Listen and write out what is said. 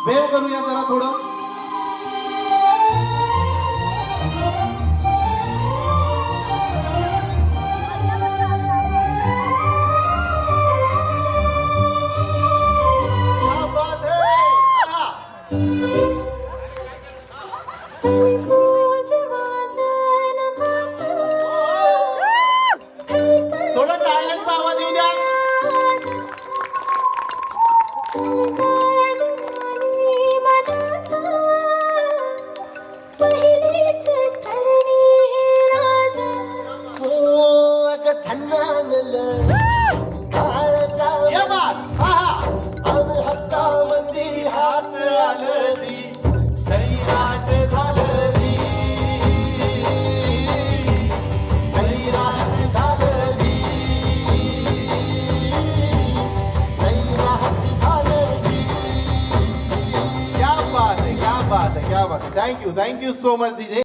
Wave करूया जरा थोडं. क्या बात है. आहा. थोडं टाळ्यांचा आवाज येऊ द्या. या बात. आहा. हातामंदी हात आलदी सैराट झालदी सैराट झालदी सैराट झालदी. क्या बात है, क्या बात है, क्या बात है. Thank you, thank you so much DJ.